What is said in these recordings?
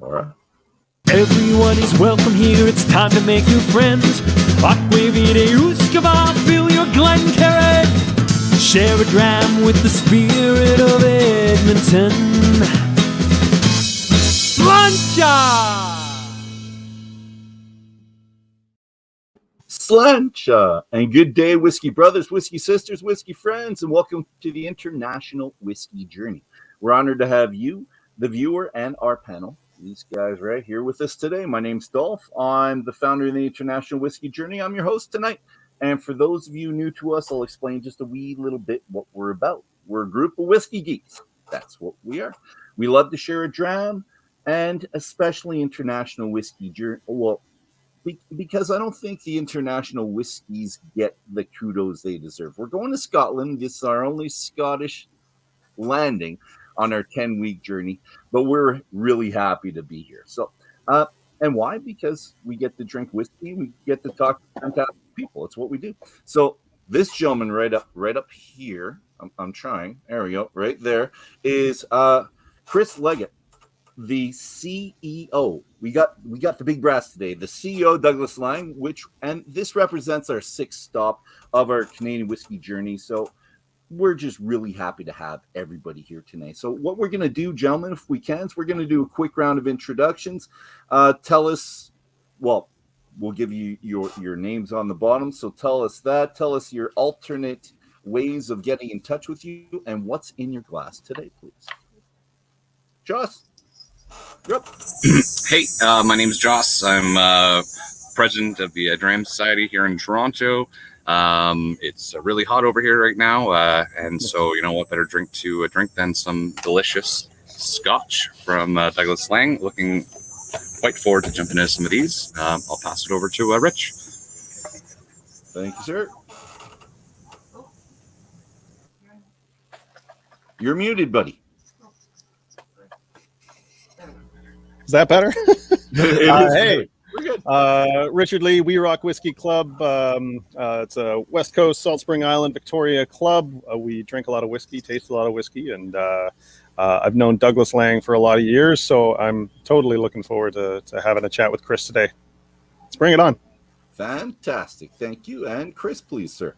Laura. Everyone is welcome here, it's time to make new friends. Aquavide Uskava, fill your Glencairn. Share a dram with the spirit of Edmonton. Slancha! And good day, whiskey brothers, whiskey sisters, whiskey friends, and welcome to the International Whiskey Journey. We're honored to have you, the viewer, and our panel, these guys right here with us today. My name's Dolph. I'm the founder of the International Whiskey Journey. I'm your host tonight. And for those of you new to us, I'll explain just a wee little bit what we're about. We're a group of whiskey geeks. That's what we are. We love to share a dram, and especially international whiskey journey. Well, because I don't think the international whiskeys get the kudos they deserve. We're going to Scotland. This is our only Scottish landing on our 10-week journey, but we're really happy to be here. So, and why? Because we get to drink whiskey. We get to talk to fantastic people. It's what we do. So this gentleman right up here, I'm trying. There we go. Right there is Chris Leggett, the CEO. We got the big brass today. The CEO, Douglas Laing, and this represents our sixth stop of our Canadian whiskey journey. So we're just really happy to have everybody here tonight. So what we're going to do, gentlemen, if we can, is we're going to do a quick round of introductions. Tell us, well, we'll give you your names on the bottom. So tell us your alternate ways of getting in touch with you and what's in your glass today, please. Joss. Yep. Hey, my name's Joss. I'm president of the Dram Society here in Toronto. It's really hot over here right now, and so what better drink to drink than some delicious Scotch from Douglas Laing. Looking quite forward to jumping into some of these. I'll pass it over to Rich. Thank you, sir. You're muted, buddy. Is that better? Hey, we're good. Richard Lee, We Rock Whiskey Club. It's a West Coast, Salt Spring Island, Victoria club. We drink a lot of whiskey, taste a lot of whiskey, and I've known Douglas Laing for a lot of years, so I'm totally looking forward to having a chat with Chris today. Let's bring it on. Fantastic. Thank you. And Chris, please, sir.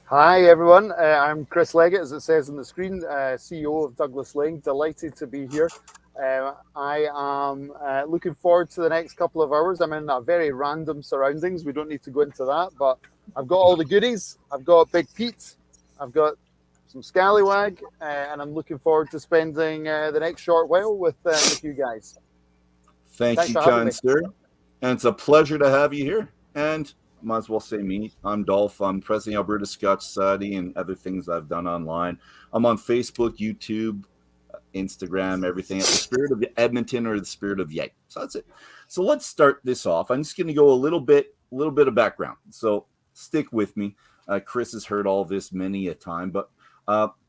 Hi, everyone. I'm Chris Leggett, as it says on the screen, CEO of Douglas Laing. Delighted to be here. I am looking forward to the next couple of hours. I'm in a very random surroundings. We don't need to go into that, but I've got all the goodies. I've got Big Pete. I've got some Scallywag, and I'm looking forward to spending the next short while with you guys. Thanks you, kind sir. And it's a pleasure to have you here. And I might as well say me. I'm Dolph. I'm president of Alberta Scotch Society and other things I've done online. I'm on Facebook, YouTube, Instagram, everything at the Spirit of Edmonton or the Spirit of Yay. So that's it. So let's start this off. I'm just going to go a little bit of background. So stick with me. Chris has heard all this many a time, but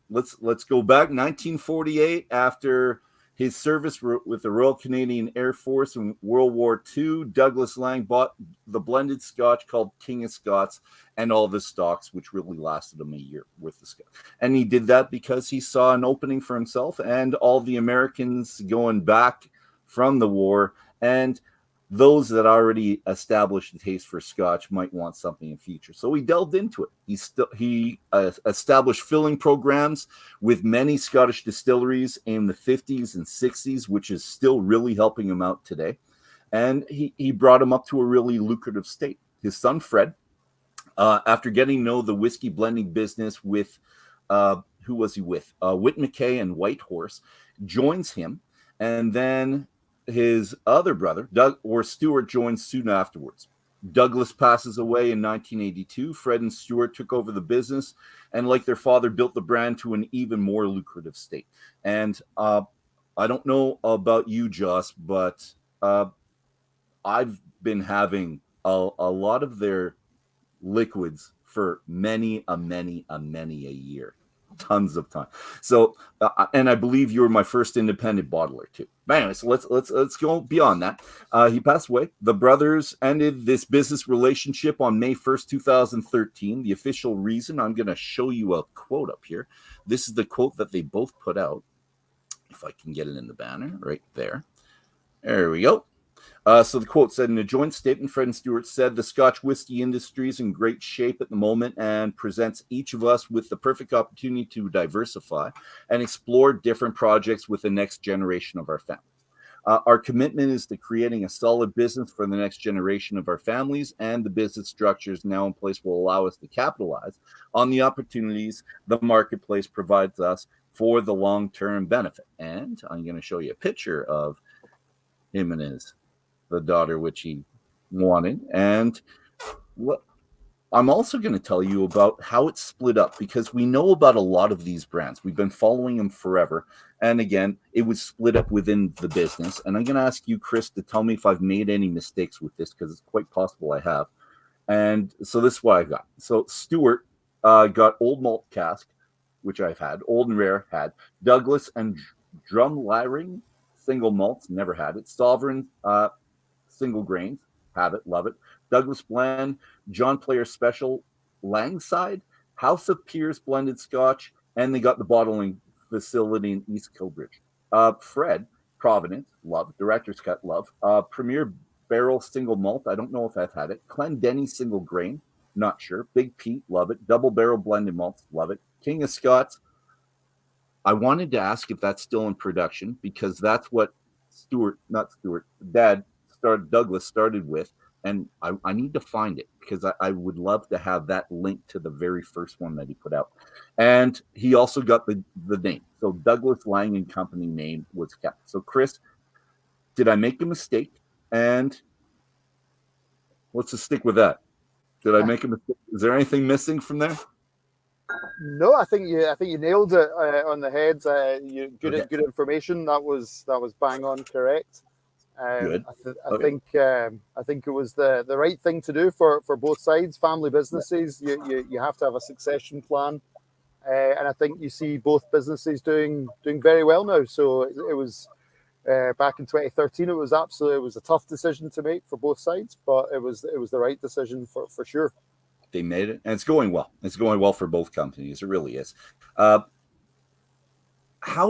let's go back. 1948, after his service with the Royal Canadian Air Force in World War II, Douglas Laing bought the blended Scotch called King of Scots and all the stocks, which really lasted him a year worth of Scotch. And he did that because he saw an opening for himself and all the Americans going back from the war, and those that already established a taste for Scotch might want something in future. So he delved into it. He established filling programs with many Scottish distilleries in the 50s and 60s, which is still really helping him out today. And he brought him up to a really lucrative state. His son, Fred, after getting to know the whiskey blending business with, who was he with? Whit McKay and White Horse, joins him. And then his other brother, Stuart, joins soon afterwards. Douglas passes away in 1982. Fred and Stuart took over the business and, like their father, built the brand to an even more lucrative state. And I don't know about you, Joss, but I've been having a lot of their liquids for many a year. Tons of time. So, and I believe you were my first independent bottler too. But anyway, so let's go beyond that. He passed away. The brothers ended this business relationship on May 1st, 2013. The official reason, I'm going to show you a quote up here. This is the quote that they both put out. if I can get it in the banner right there. There we go. So the quote said, in a joint statement, Fred and Stewart said, the Scotch whiskey industry is in great shape at the moment and presents each of us with the perfect opportunity to diversify and explore different projects with the next generation of our families. Our commitment is to creating a solid business for the next generation of our families, and the business structures now in place will allow us to capitalize on the opportunities the marketplace provides us for the long-term benefit. And I'm going to show you a picture of him and the daughter, which he wanted. And what I'm also going to tell you about how it's split up, because we know about a lot of these brands. We've been following them forever. And again, it was split up within the business. And I'm going to ask you, Chris, to tell me if I've made any mistakes with this, because it's quite possible I have. And so this is what I got. So Stewart got Old Malt Cask, which I've had. Old and Rare had. Douglas and Drum Laing single malts, never had it. Sovereign single grains, have it, love it. Douglas Blend, John Player Special, Langside, House of Peers blended Scotch, and they got the bottling facility in East Kilbridge. Fred, Providence, love. Director's Cut, love. Premier Barrel Single Malt, I don't know if I've had it. Clendenny Single Grain, not sure. Big Pete, love it. Double Barrel Blended Malts, love it. King of Scots, I wanted to ask if that's still in production, because that's what Douglas started with. And I need to find it, because I would love to have that link to the very first one that he put out. And he also got the name. So Douglas Laing and Company name was kept. So Chris, did I make a mistake? And let's just stick with that. Did I make a mistake? Is there anything missing from there? No, I think you nailed it on the head. Good information. That was bang on correct. Good. I think it was the right thing to do for both sides. Family businesses, you have to have a succession plan, and I think you see both businesses doing very well now. So it was back in 2013. It was a tough decision to make for both sides, but it was the right decision for sure. They made it, and it's going well. It's going well for both companies. It really is. How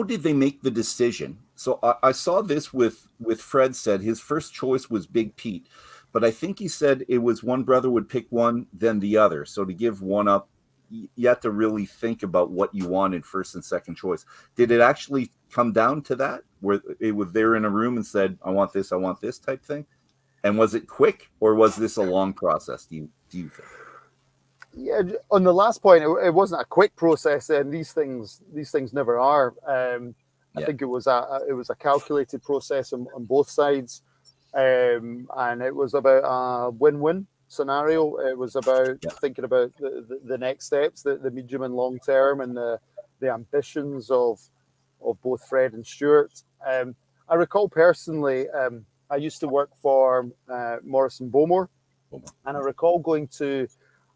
did they make the decision? So I saw this with Fred said his first choice was Big Pete, but I think he said it was one brother would pick one, then the other. So to give one up, you have to really think about what you wanted first and second choice. Did it actually come down to that, where they were in a room and said, I want this type thing? And was it quick, or was this a long process? Do you think? Yeah, on the last point, it wasn't a quick process, and these things never are. I think it was a calculated process on both sides, and it was about a win-win scenario. It was about thinking about the next steps, the medium and long term, and the ambitions of both Fred and Stewart. I recall personally, I used to work for Morrison Bowmore, and I recall going to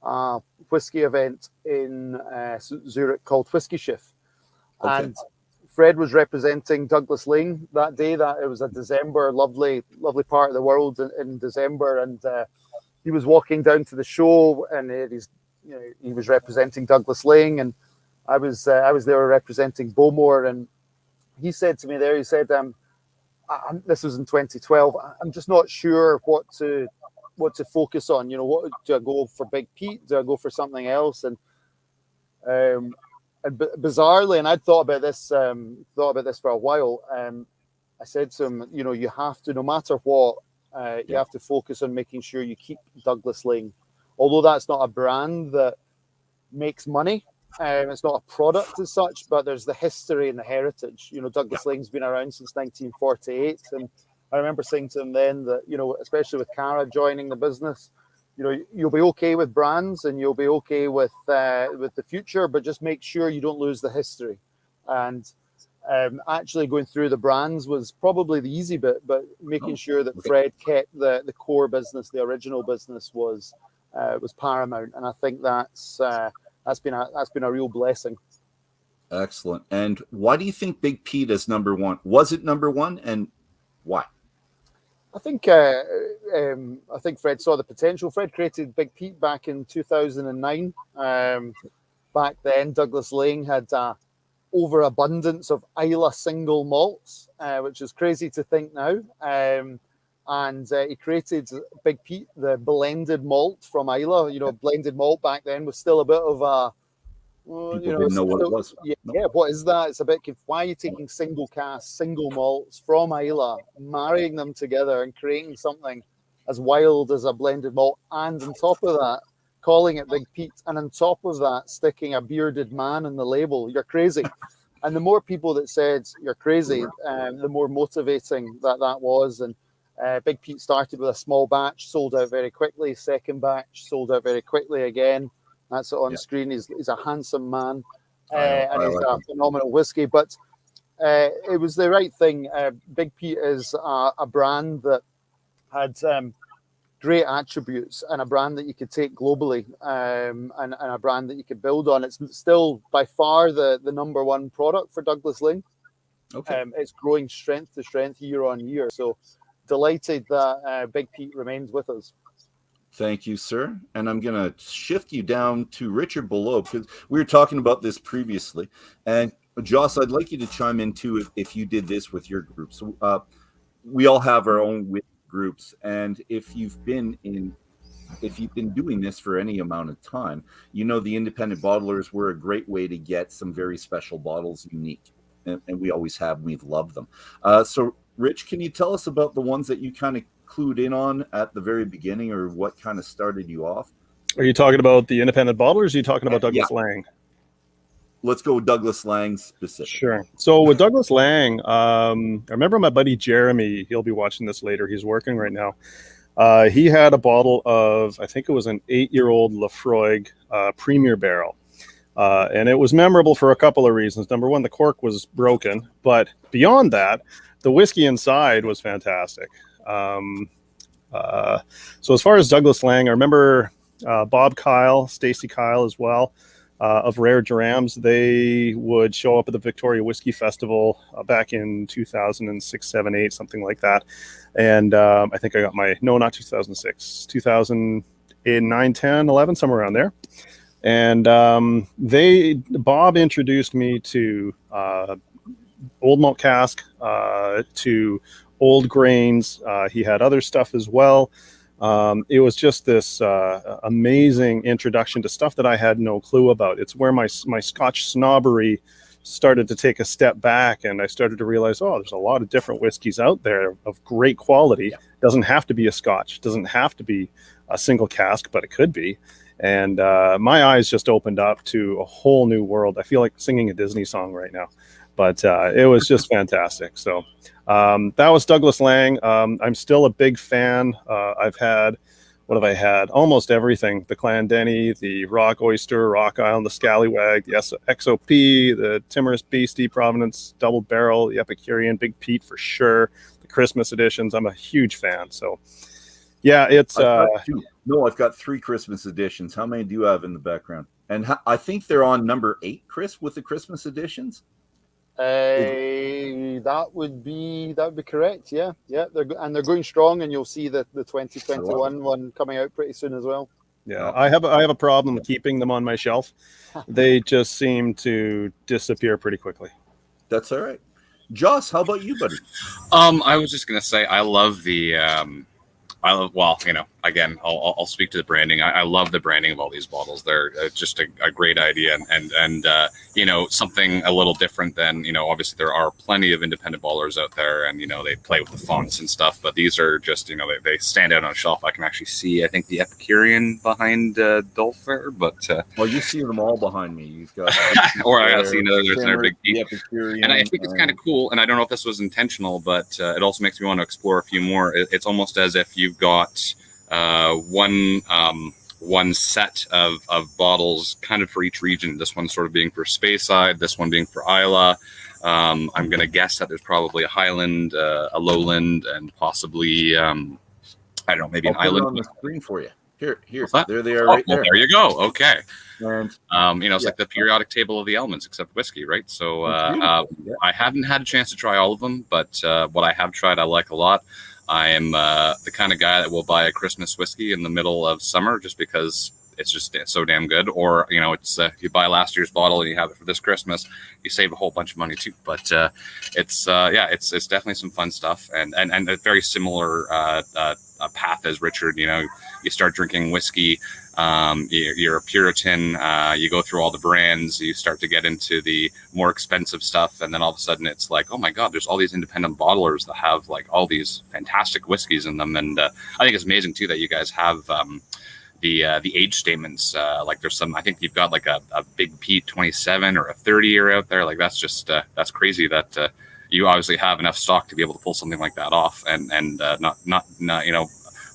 a whiskey event in Zurich called Whiskey Shift, and Fred was representing Douglas Laing that day. That it was a December, lovely part of the world in December, and he was walking down to the show, and he was representing Douglas Laing, and I was there representing Bowmore, and he said to me there, he said, this was in 2012. I'm just not sure what to focus on. You know, what do I go for? Big Pete? Do I go for something else? And bizarrely, and I'd thought about this for a while. I said to him, you know, you have to, no matter what, you have to focus on making sure you keep Douglas Laing. Although that's not a brand that makes money, it's not a product as such, but there's the history and the heritage. You know, Douglas Laing's been around since 1948, and I remember saying to him then that, you know, especially with Cara joining the business, you know, you'll be okay with brands and you'll be okay with the future, but just make sure you don't lose the history. And actually going through the brands was probably the easy bit, but making sure that Fred kept the core business, the original business was paramount. And I think that's been a real blessing. Excellent. And why do you think Big Pete is number one? Was it number one, and why? I think Fred saw the potential. Fred created Big Pete back in 2009. Back then, Douglas Laing had overabundance of Islay single malts, which is crazy to think now. And he created Big Pete, the blended malt from Islay. You know, blended malt back then was still a bit of a, People didn't know what it was. Yeah, what is that? It's a bit. Why are you taking single cask, single malts from Islay, marrying them together and creating something as wild as a blended malt, and on top of that, calling it Big Pete, and on top of that, sticking a bearded man on the label? You're crazy. And the more people that said you're crazy, the more motivating that was. And Big Pete started with a small batch, sold out very quickly. Second batch, sold out very quickly again. That's it on screen. He's a handsome man, and he's a phenomenal whiskey. But it was the right thing. Big Pete is a brand that had great attributes, and a brand that you could take globally, and a brand that you could build on. It's still by far the number one product for Douglas Laing. Okay. It's growing strength to strength year on year. So delighted that Big Pete remains with us. Thank you, sir. And I'm going to shift you down to Richard below, because we were talking about this previously. And Joss, I'd like you to chime in too if you did this with your groups. We all have our own groups, and if you've been doing this for any amount of time, you know the independent bottlers were a great way to get some very special bottles unique, and we always have. We've loved them. So, Rich, can you tell us about the ones that you kind of clued in on at the very beginning, or what kind of started you off? Are you talking about the independent bottlers? Or are you talking about Douglas Laing? Let's go with Douglas Laing specific. Sure. So with Douglas Laing, I remember my buddy Jeremy, he'll be watching this later. He's working right now. He had a bottle of, I think it was an 8-year-old Lafroig Premier barrel. And it was memorable for a couple of reasons. Number one, the cork was broken. But beyond that, the whiskey inside was fantastic. So as far as Douglas Laing, I remember Bob Kyle, Stacy Kyle as well, of Rare Drams. They would show up at the Victoria Whiskey Festival back in 2006, 7, 8, something like that. And I think I got not 2006, 2009, 10, 11, somewhere around there. And Bob introduced me to old malt cask, to old grains. He had other stuff as well. It was just this amazing introduction to stuff that I had no clue about. It's where my Scotch snobbery started to take a step back, and I started to realize, there's a lot of different whiskeys out there of great quality. Yeah. Doesn't have to be a Scotch, doesn't have to be a single cask, but it could be. And my eyes just opened up to a whole new world. I feel like singing a Disney song right now, but it was just fantastic. So that was Douglas Laing. I'm still a big fan. I've had, what have I had? Almost everything. The Clondenny, the Rock Oyster, Rock Island, the Scallywag, the XOP, the Timorous Beastie, Providence, Double Barrel, the Epicurean, Big Pete for sure. The Christmas editions. I'm a huge fan. So yeah, it's... I've got 3 Christmas editions. How many do you have in the background? And I think they're on number 8, Chris, with the Christmas editions. That would be correct. Yeah. They're going strong, and you'll see the 2021 one coming out pretty soon as well. Yeah, I have a problem keeping them on my shelf. They just seem to disappear pretty quickly. That's all right. Joss, how about you, buddy? I was just gonna say I love the again, I'll speak to the branding. I love the branding of all these bottles. They're just a great idea, and something a little different than, obviously there are plenty of independent bottlers out there, and they play with the fonts and stuff, but these are just, they stand out on a shelf. I can actually see, I think, the Epicurean behind Dulfer, but well, you see them all behind me. You've got or I see there's another Big Pete, Epicurean, and I think it's kind of cool, and I don't know if this was intentional, but it also makes me want to explore a few more. It's almost as if you've got one set of bottles kind of for each region. This one sort of being for Speyside, this one being for Islay. I'm going to guess that there's probably a Highland, a Lowland, and possibly I don't know, maybe an Island. On the screen for you. Here, there they are, right there. There you go. Okay. And it's like the periodic table of the elements, except whiskey, right? So I haven't had a chance to try all of them, but what I have tried, I like a lot. I am the kind of guy that will buy a Christmas whiskey in the middle of summer just because it's so damn good. Or it's if you buy last year's bottle and you have it for this Christmas, you save a whole bunch of money too. But it's definitely some fun stuff, and a very similar path as Richard. You start drinking whiskey. You're a Puritan. You go through all the brands. You start to get into the more expensive stuff, and then all of a sudden it's like, oh my god, there's all these independent bottlers that have like all these fantastic whiskeys in them. And I think it's amazing too that you guys have the age statements. Like there's some. I think you've got like a Big Pete 27 or a 30 year out there. Like that's just that's crazy that you obviously have enough stock to be able to pull something like that off, and not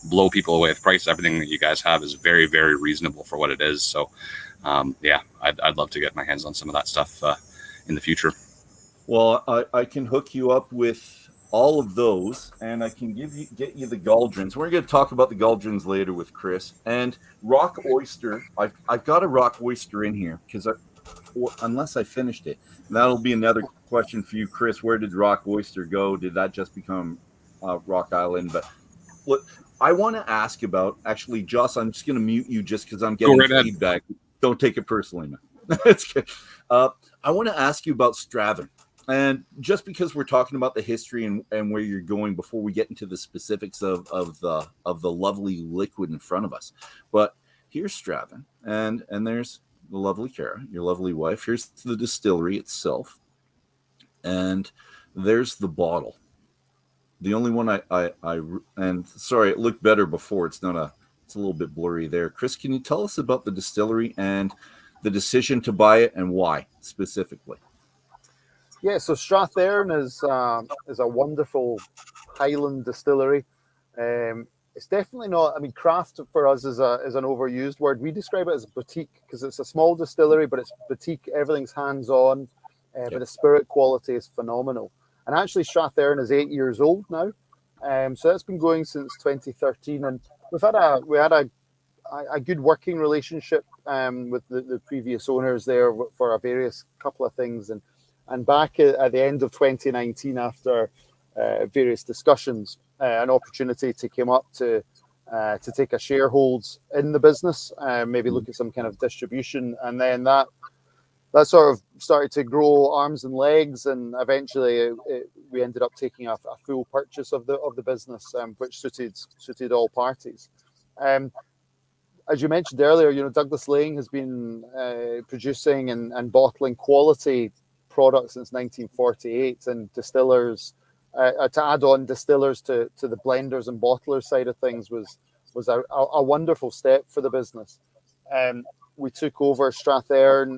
blow people away with price. Everything that you guys have is very, very reasonable for what it is. So I'd love to get my hands on some of that stuff in the future. Well, I can hook you up with all of those, and I can get you the Gauldrons. We're going to talk about the Gauldrons later with Chris. And Rock Oyster, I've got a Rock Oyster in here because unless I finished it, and that'll be another question for you, Chris. Where did Rock Oyster go? Did that just become Rock Island? But what I want to ask about, actually, Joss, I'm just going to mute you just because I'm getting feedback. Don't take it personally, man. It's good. I want to ask you about Strathern. And just because we're talking about the history and where you're going before we get into the specifics of the lovely liquid in front of us. But here's Strathern, and there's the lovely Cara, your lovely wife. Here's the distillery itself. And there's the bottle. The only one I and sorry, it looked better before. It's a little bit blurry there. Chris, can you tell us about the distillery and the decision to buy it and why specifically? Yeah, so Strathern is a wonderful Highland distillery. It's definitely not. I mean, craft for us is an overused word. We describe it as boutique because it's a small distillery, but it's boutique. Everything's hands-on, but the spirit quality is phenomenal. And actually, Strathern is 8 years old now, so that's been going since 2013. And we had a good working relationship with the previous owners there for a various couple of things. And back at the end of 2019, after various discussions, an opportunity came up to take a shareholds in the business, maybe look at some kind of distribution, and then that sort of started to grow arms and legs, and eventually we ended up taking a full purchase of the business, which suited all parties. As you mentioned earlier, Douglas Laing has been producing and bottling quality products since 1948, and distillers to add on distillers to the blenders and bottlers side of things was a wonderful step for the business. We took over Strathern,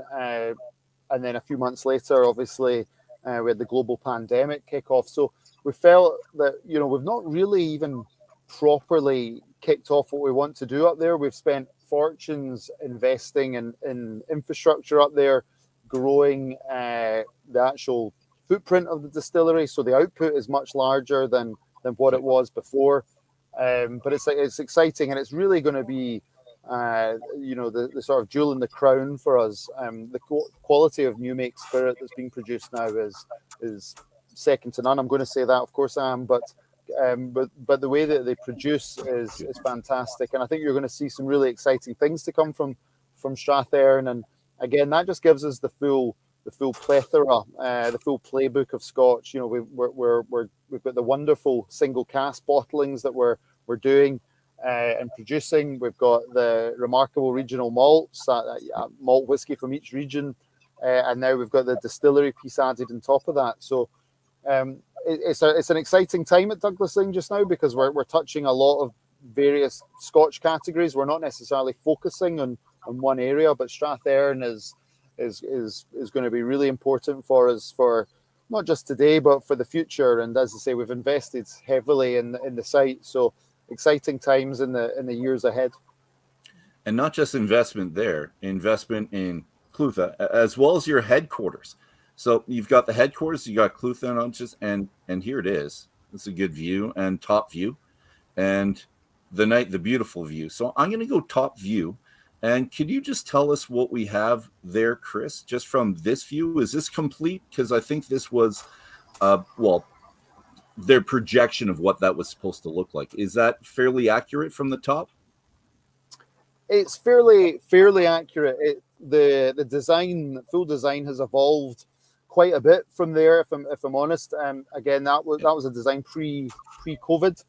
and then a few months later, obviously, we had the global pandemic kick off. So we felt that, we've not really even properly kicked off what we want to do up there. We've spent fortunes investing in infrastructure up there, growing the actual footprint of the distillery. So the output is much larger than what it was before. But it's exciting, and it's really going to be the sort of jewel in the crown for us. The quality of new make spirit that's being produced now is second to none. I'm going to say that, of course I am, but the way that they produce is fantastic, and I think you're going to see some really exciting things to come from Strathern. And again, that just gives us the full plethora, the full playbook of Scotch. We've got the wonderful single cask bottlings that we're doing and producing. We've got the remarkable regional malts, malt whiskey from each region, and now we've got the distillery piece added on top of that. So it's an exciting time at Douglas Laing just now, because we're touching a lot of various Scotch categories. We're not necessarily focusing on one area, but Strathern is going to be really important for us, for not just today but for the future. And as I say, we've invested heavily in the site, so exciting times in the years ahead. And not just investment in Clutha, as well as your headquarters. So you've got the headquarters, you got Clutha, and here it is. It's a good view and top view, and the beautiful view. So I'm going to go top view. And could you just tell us what we have there, Chris, just from this view? Is this complete? Because I think this was, their projection of what that was supposed to look like. Is that fairly accurate from the top? It's fairly accurate. The design, full design, has evolved quite a bit from there. If I'm honest, again, that was a design pre-COVID,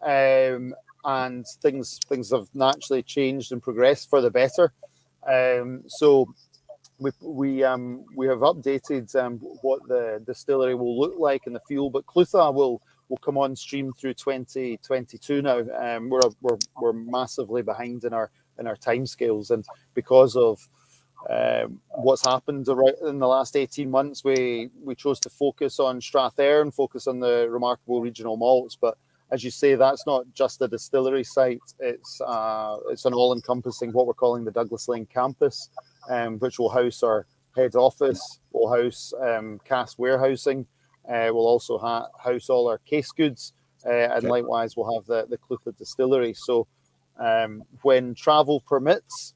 and things have naturally changed and progressed for the better. So we have updated what the distillery will look like in the field, but Clutha will come on stream through 2022 now. We're massively behind in our timescales, and because of what's happened in the last 18 months, we chose to focus on Strathearn, focus on the remarkable regional malts. But as you say, that's not just a distillery site. It's an all-encompassing, what we're calling the Douglas Laing campus, which will house our head office, will house cask warehousing, will also house all our case goods, and likewise we'll have the Clutha distillery. So when travel permits,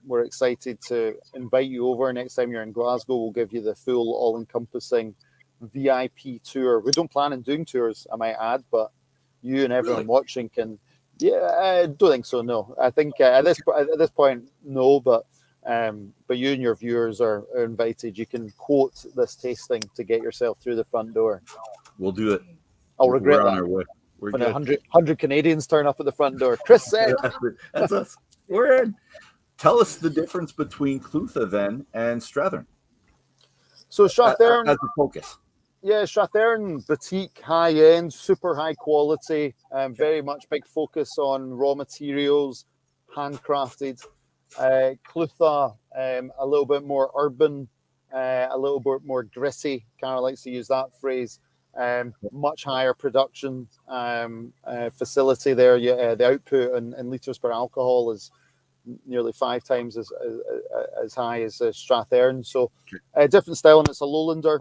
we're excited to invite you over. Next time you're in Glasgow, we'll give you the full all-encompassing VIP tour. We don't plan on doing tours, I might add, but you and everyone watching can. Yeah, I don't think so. No, I think at this point, no. But you and your viewers are invited. You can quote this tasting to get yourself through the front door. We'll do it. I'll regret We're that. on our way. We're when good. 100 Canadians turn up at the front door. Chris said, That's us. We're in. Tell us the difference between Clutha then and Strathearn. So Strathearn as a focus. Yeah, Strathearn, boutique, high-end, super high quality, very much big focus on raw materials, handcrafted. Clutha, a little bit more urban, a little bit more gritty. Cara likes to use that phrase. Much higher production facility there. The output in litres per alcohol is nearly 5 times as high as Strathearn. So a different style, and it's a lowlander.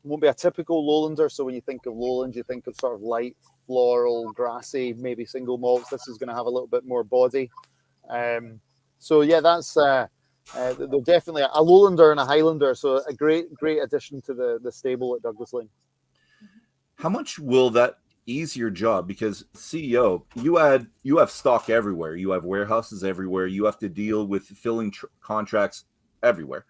Won't be a typical lowlander. So when you think of lowland, you think of sort of light, floral, grassy, maybe single malts. This is going to have a little bit more body. So yeah, that's they're definitely a lowlander and a highlander. So a great addition to the stable at Douglas Laing. How much will that ease your job? Because CEO, you have stock everywhere. You have warehouses everywhere. You have to deal with filling contracts everywhere.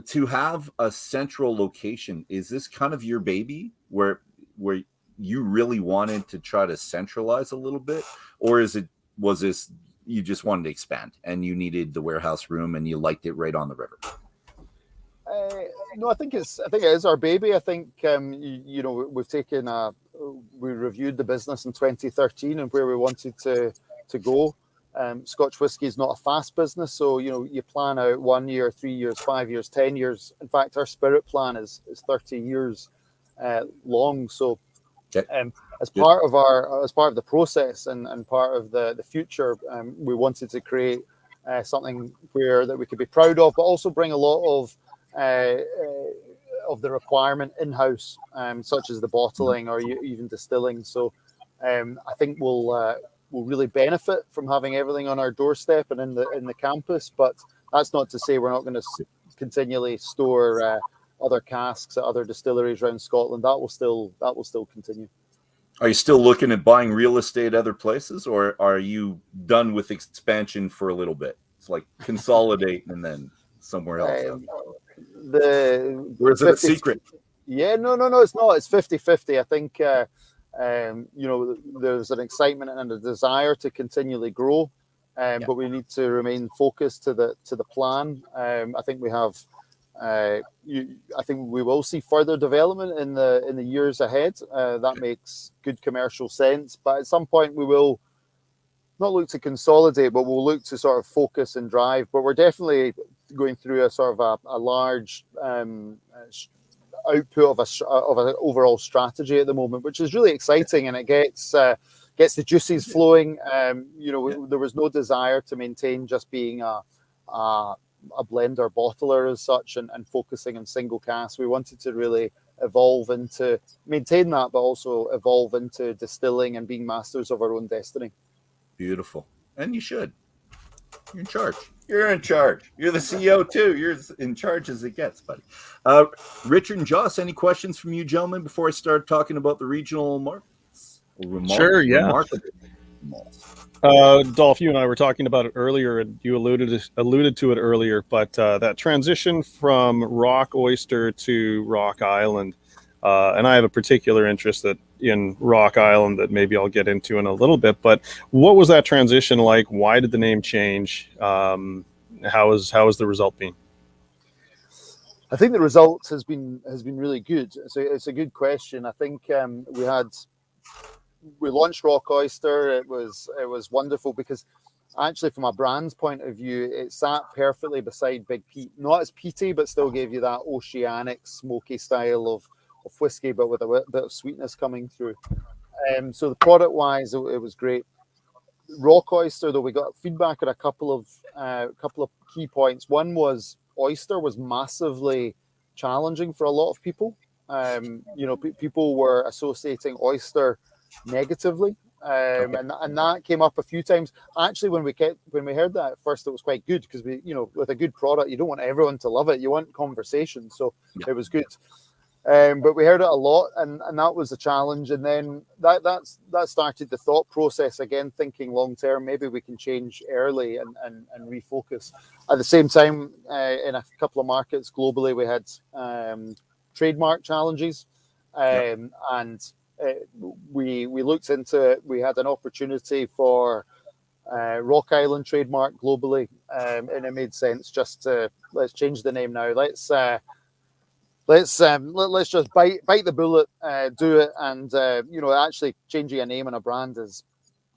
To have a central location, is this kind of your baby where you really wanted to try to centralize a little bit, or was this you just wanted to expand and you needed the warehouse room and you liked it right on the river? No, I think it is our baby. I think we've taken we reviewed the business in 2013 and where we wanted to go. Scotch whisky is not a fast business, so you plan out 1 year, 3 years, 5 years, 10 years. In fact, our spirit plan is 30 years long. So, as part of the process and part of the future, we wanted to create something that we could be proud of, but also bring a lot of the requirement in-house, such as the bottling or even distilling. So, I think we'll really benefit from having everything on our doorstep and in the campus. But that's not to say we're not going to continually store other casks at other distilleries around Scotland. That will still continue. Are you still looking at buying real estate other places, or are you done with expansion for a little bit? It's like consolidate and then somewhere else. Or is it a secret? Yeah, no, it's not. It's 50-50. I think there's an excitement and a desire to continually grow, but we need to remain focused to the plan. I think we have. I think we will see further development in the years ahead. That makes good commercial sense. But at some point, we will not look to consolidate, but we'll look to sort of focus and drive. But we're definitely going through a sort of a large output of an overall strategy at the moment, which is really exciting, and it gets the juices flowing. There was no desire to maintain just being a blender bottler as such and focusing on single cask. We wanted to really evolve into maintain that, but also evolve into distilling and being masters of our own destiny. Beautiful. And you should. You're in charge. You're in charge. You're the CEO too. You're in charge as it gets, buddy. Richard and Joss, any questions from you gentlemen before I start talking about the regional markets? Sure, yeah. malts. Dolph, you and I were talking about it earlier, and you alluded to it earlier, but that transition from rock oyster to rock island, and I have a particular interest in rock island that maybe I'll get into in a little bit. But what was that transition like? Why did the name change? How is the result been? I think the result has been really good. So it's a good question. I think we launched Rock Oyster. It was wonderful because actually, from a brand's point of view, it sat perfectly beside Big Pete. Not as peaty, but still gave you that oceanic, smoky style of whiskey, but with a bit of sweetness coming through. So the product-wise, it was great. Rock Oyster, though, we got feedback at a couple of key points. One was oyster was massively challenging for a lot of people. People were associating oyster negatively, and that came up a few times. Actually, when we heard that at first, it was quite good because with a good product, you don't want everyone to love it. You want conversation, so it was good. But we heard it a lot, and that was a challenge. And then that started the thought process again, thinking long term. Maybe we can change early and refocus. At the same time, in a couple of markets globally, we had trademark challenges, and we looked into it. We had an opportunity for Rock Island trademark globally, and it made sense just to let's change the name now. Let's just bite the bullet, do it, and actually changing a name and a brand is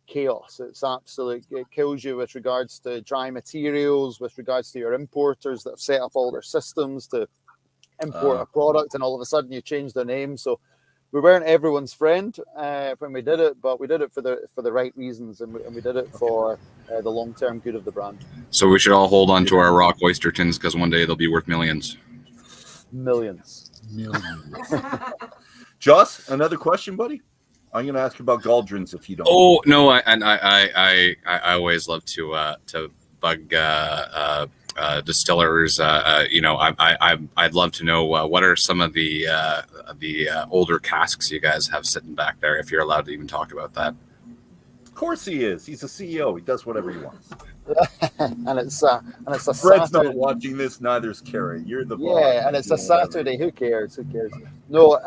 chaos. It's absolute. It kills you with regards to dry materials, with regards to your importers that have set up all their systems to import a product, and all of a sudden you change their name. So we weren't everyone's friend when we did it, but we did it for the right reasons, and we did it for the long-term good of the brand. So we should all hold on to our Rock Oyster tins because one day they'll be worth millions. Millions. Joss, another question, buddy? I'm going to ask you about Galdrins if you don't. Oh no, I always love to bug distillers. I'd love to know what are some of the older casks you guys have sitting back there, if you're allowed to even talk about that. Of course he is. He's a CEO. He does whatever he wants. and it's a Fred's Saturday. not watching this. Neither's Carrie. You're the boss. Yeah, and it's a Saturday. Who cares? No,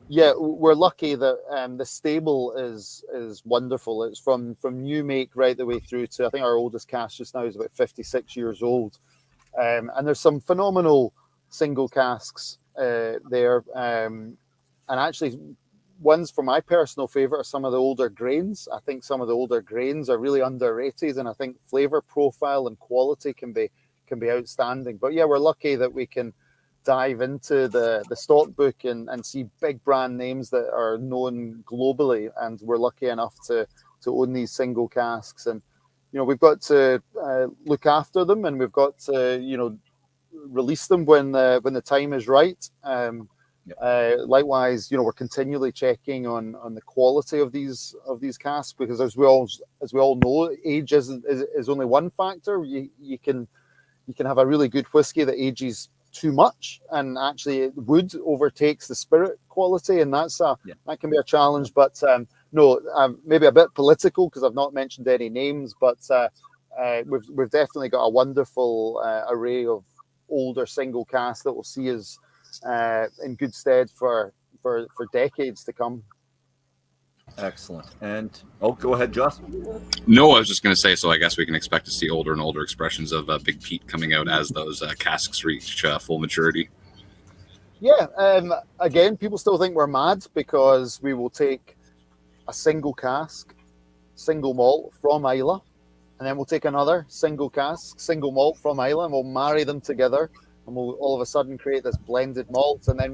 we're lucky that the stable is wonderful. It's from new make right the way through to, I think our oldest cask just now is about 56 years old, and there's some phenomenal single casks there, and actually. Ones for my personal favorite are some of the older grains. I think some of the older grains are really underrated, and I think flavor profile and quality can be outstanding. But yeah, we're lucky that we can dive into the stock book and see big brand names that are known globally, and we're lucky enough to own these single casks. And we've got to look after them, and we've got to release them when the time is right. Likewise, we're continually checking on the quality of these casks, because as we all know, age is only one factor. You can have a really good whiskey that ages too much, and actually wood overtakes the spirit quality, and that can be a challenge. But maybe a bit political because I've not mentioned any names, but we've definitely got a wonderful array of older single casks that will see us in good stead for decades to come. Excellent. And go ahead, Joss. No, I was just going to say, so I guess we can expect to see older and older expressions of Big Pete coming out as those casks reach full maturity. Yeah. Again, people still think we're mad because we will take a single cask, single malt from Islay, and then we'll take another single cask, single malt from Islay, and we'll marry them together. And we'll all of a sudden create this blended malt, and then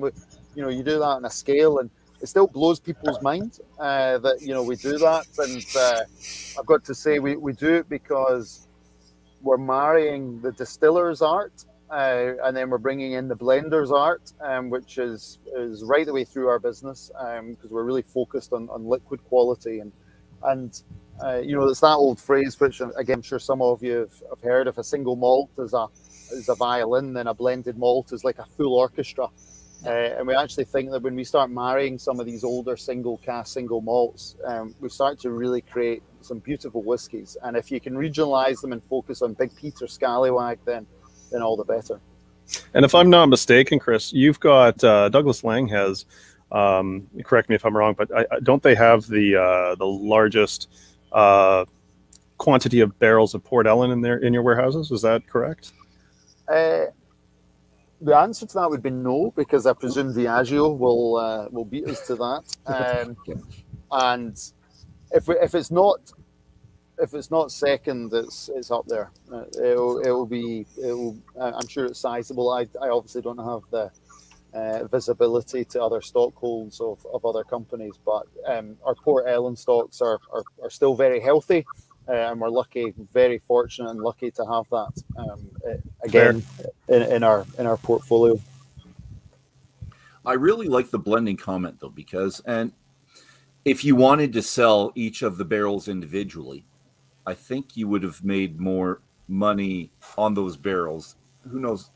you do that on a scale, and it still blows people's mind that we do that. And I've got to say we do it because we're marrying the distiller's art, and then we're bringing in the blender's art, which is right the way through our business, because we're really focused on liquid quality and it's that old phrase, which again I'm sure some of you have heard: if a single malt is a violin, then a blended malt is like a full orchestra. And we actually think that when we start marrying some of these older single cask, single malts, we start to really create some beautiful whiskies. And if you can regionalize them and focus on Big Pete or Scallywag, then all the better. And if I'm not mistaken, Chris, you've got Douglas Laing has. Correct me if I'm wrong, but don't they have the largest quantity of barrels of Port Ellen in your warehouses? Is that correct? The answer to that would be no, because I presume Diageo will beat us to that. And if it's not second, it's up there. It'll be. I'm sure it's sizable. I obviously don't have the visibility to other stockholds of other companies, but our Port Ellen stocks are still very healthy, and we're very fortunate and lucky to have that again in our portfolio. I really like the blending comment though, because if you wanted to sell each of the barrels individually, I think you would have made more money on those barrels. Who knows?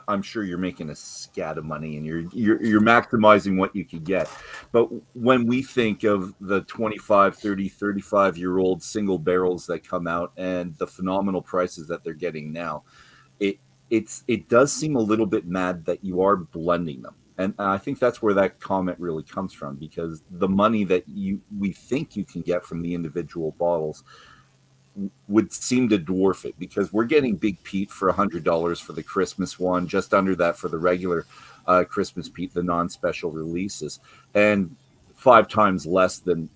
I'm sure you're making a scat of money and you're maximizing what you could get. But when we think of the 25, 30, 35-year-old single barrels that come out and the phenomenal prices that they're getting now, it does seem a little bit mad that you are blending them. And I think that's where that comment really comes from, because the money that we think you can get from the individual bottles would seem to dwarf it, because we're getting Big Pete for $100 for the Christmas one, just under that for the regular Christmas Pete, the non-special releases, and 5 times less than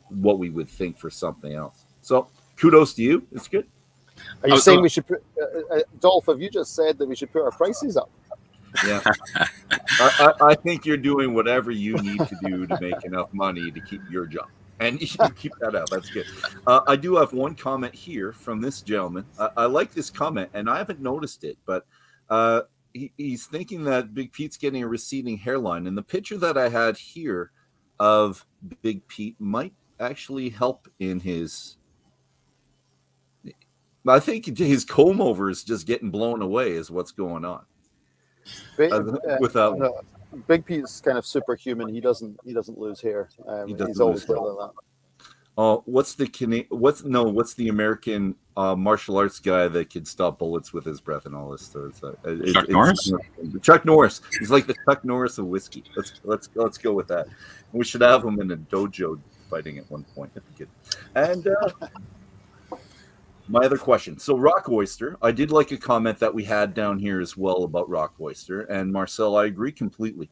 what we would think for something else. So kudos to you. It's good. Are you saying we should put, Dolph, have you just said that we should put our prices up? Yeah. I think you're doing whatever you need to do to make enough money to keep your job. And you should keep that out. That's good. I do have one comment here from this gentleman. I like this comment, and I haven't noticed it, but he's thinking that Big Pete's getting a receding hairline. And the picture that I had here of Big Pete might actually help in his... I think his comb over is just getting blown away is what's going on. Without... No. Big Pete's kind of superhuman. He doesn't lose hair. He's always like that. What's the American martial arts guy that can stop bullets with his breath and all this stuff? Chuck Norris. Chuck Norris. He's like the Chuck Norris of whiskey. Let's go with that. We should have him in a dojo fighting at one point. That'd be good. And my other question. So Rock Oyster, I did like a comment that we had down here as well about Rock Oyster. And Marcel, I agree completely.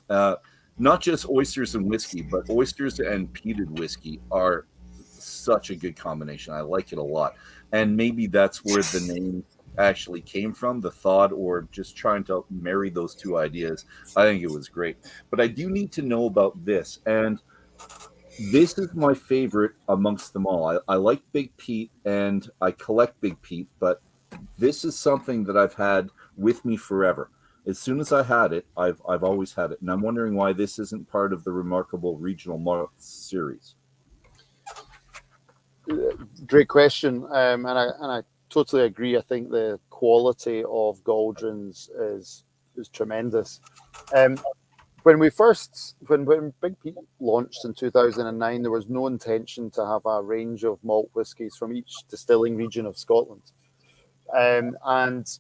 Not just oysters and whiskey, but oysters and peated whiskey are such a good combination. I like it a lot. And maybe that's where the name actually came from, the thought, or just trying to marry those two ideas. I think it was great. But I do need to know about this. And this is my favorite amongst them all. I like Big Pete and I collect Big Pete, but this is something that I've had with me forever. As soon as I had it, I've always had it. And I'm wondering why this isn't part of the remarkable regional malt series. Great question. And I totally agree. I think the quality of Gauldrons is tremendous. When Big Pete launched in 2009, there was no intention to have a range of malt whiskies from each distilling region of Scotland, and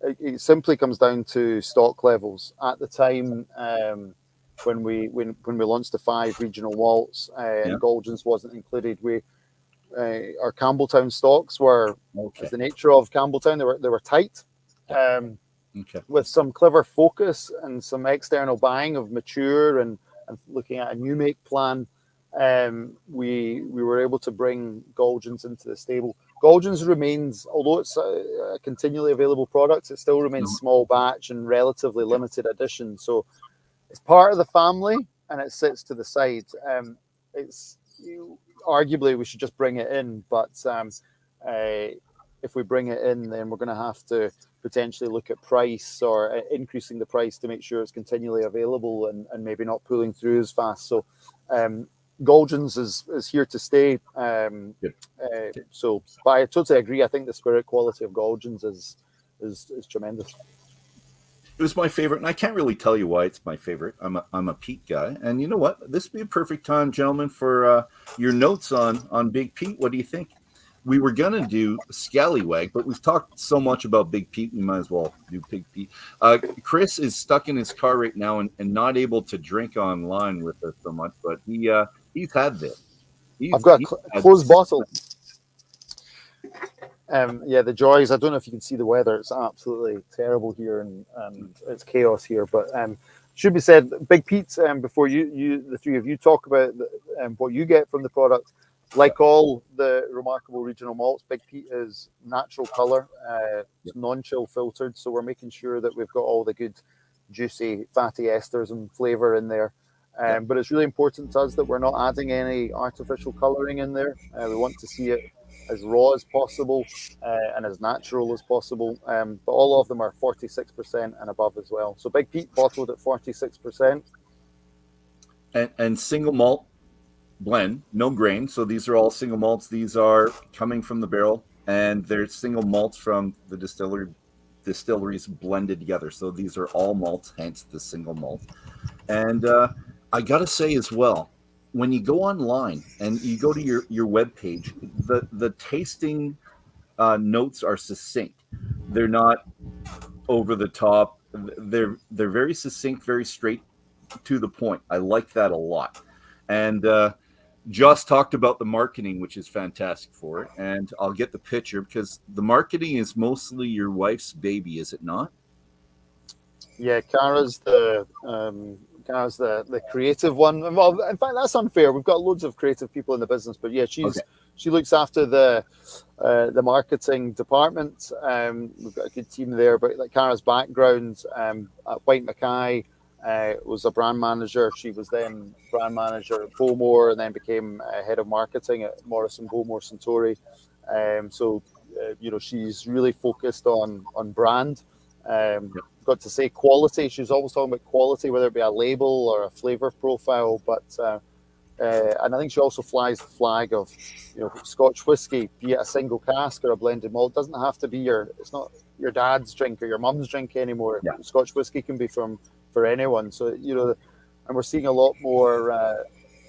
it simply comes down to stock levels at the time. When we launched the 5 regional malts, and Gauldrons wasn't included, our Campbelltown stocks were, as the nature of Campbelltown, they were tight. With some clever focus and some external buying of mature and looking at a new make plan, we were able to bring Gauldrons into the stable. Gauldrons remains, although it's a continually available product, it still remains small batch and relatively limited edition. So it's part of the family and it sits to the side. Arguably we should just bring it in, but if we bring it in, then we're going to have to potentially look at price or increasing the price to make sure it's continually available and maybe not pulling through as fast. So Gauldrons is here to stay. So, but I totally agree. I think the spirit quality of Gauldrons is tremendous. It was my favorite, and I can't really tell you why it's my favorite. I'm a Pete guy, and you know what? This would be a perfect time, gentlemen, for your notes on Big Pete. What do you think? We were gonna do Scallywag, but we've talked so much about Big Pete, we might as well do Big Pete. Chris is stuck in his car right now and not able to drink online with us so much, but he's had this. I've got a closed bottle. Yeah, the joys. I don't know if you can see the weather. It's absolutely terrible here, and it's chaos here. But should be said, Big Pete. Before the three of you talk about what you get from the product, like all the remarkable regional malts, Big Pete is natural color, non-chill filtered. So we're making sure that we've got all the good, juicy, fatty esters and flavor in there. But it's really important to us that we're not adding any artificial coloring in there. We want to see it as raw as possible and as natural as possible. But all of them are 46% and above as well. So Big Pete bottled at 46%. And single malt blend, no grain. So these are all single malts. These are coming from the barrel, and they're single malts from the distilleries blended together. So these are all malts, hence the single malt. And I got to say as well, when you go online and you go to your web page, the tasting notes are succinct. They're not over the top. They're very succinct, very straight to the point. I like that a lot. And Joss talked about the marketing, which is fantastic for it. And I'll get the picture because the marketing is mostly your wife's baby, is it not? Yeah, Cara's the creative one. Well, in fact, that's unfair. We've got loads of creative people in the business, but yeah, she looks after the marketing department. We've got a good team there. But like Cara's background at White Mackay was a brand manager. She was then brand manager at Bowmore and then became head of marketing at Morrison Bowmore Suntory. She's really focused on brand. Got to say quality. She's always talking about quality, whether it be a label or a flavor profile. But and I think she also flies the flag of Scotch whiskey, be it a single cask or a blended malt. It doesn't have to be it's not your dad's drink or your mum's drink anymore. Yeah. Scotch whiskey can be for anyone. So and we're seeing a lot more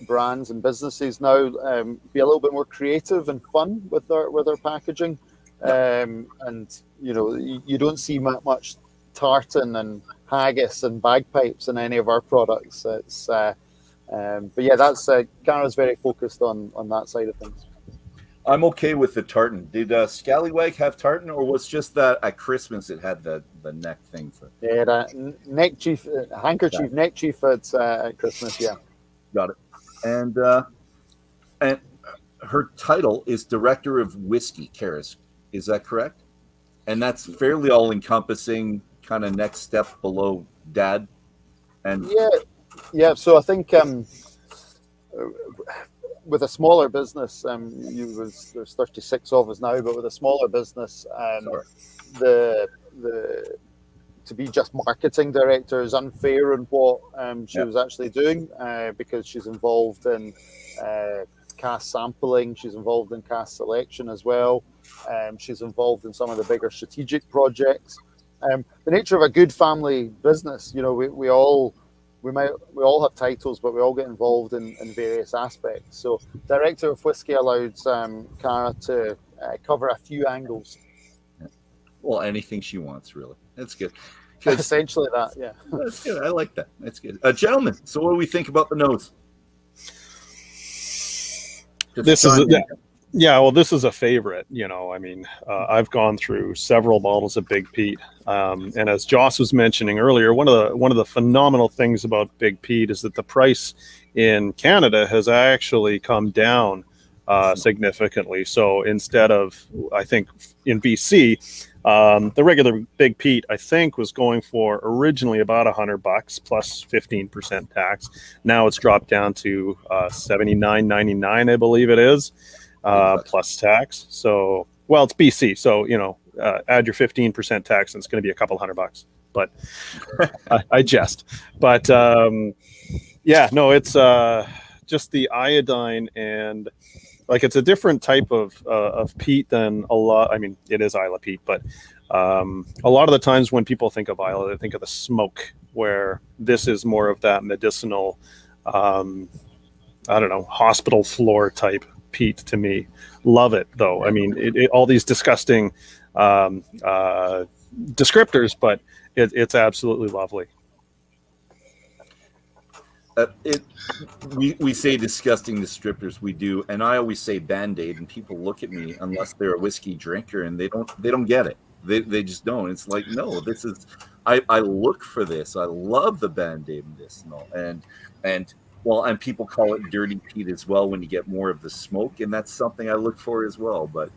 brands and businesses now be a little bit more creative and fun with their packaging. And you don't see much tartan and haggis and bagpipes in any of our products. It's but yeah, that's Cara's very focused on that side of things. I'm okay with the tartan. Did Scallywag have tartan, or was just that at Christmas it had the neck thing for? Yeah, handkerchief neck chief at Christmas. Yeah, got it. And her title is Director of Whiskey, Karis. Is that correct? And that's fairly all-encompassing, kind of next step below Dad. And yeah. So I think with a smaller business, there's 36 of us now, but with a smaller business, the to be just marketing director is unfair in what she was actually doing because she's involved in cask sampling, she's involved in cask selection as well. She's involved in some of the bigger strategic projects. The nature of a good family business, we all have titles, but we all get involved in various aspects. So, Director of Whiskey allowed Cara to cover a few angles. Well, anything she wants, really. That's good. Essentially that, yeah. That's good. I like that. That's good. Gentlemen, so what do we think about the nose? This is a favorite. I've gone through several bottles of Big Pete, and as Joss was mentioning earlier, one of the phenomenal things about Big Pete is that the price in Canada has actually come down significantly. So instead of, I think in BC, the regular Big Pete, I think, was going for originally about $100 plus 15% tax. Now it's dropped down to $79.99, I believe it is. Plus tax. So, well, it's BC. So, add your 15% tax and it's going to be a couple $100. But I jest. But it's just the iodine and like it's a different type of peat than a lot. I mean, it is Isla peat, but a lot of the times when people think of Isla, they think of the smoke, where this is more of that medicinal, I don't know, hospital floor type peat to me. Love it though. I mean, all these disgusting descriptors, but it's absolutely lovely. We say disgusting descriptors, we do, and I always say Band-Aid, and people look at me unless they're a whiskey drinker, and they don't get it. They just don't. It's like, no, this is. I look for this. I love the Band-Aid medicinal, and people call it dirty peat as well when you get more of the smoke, and that's something I look for as well. But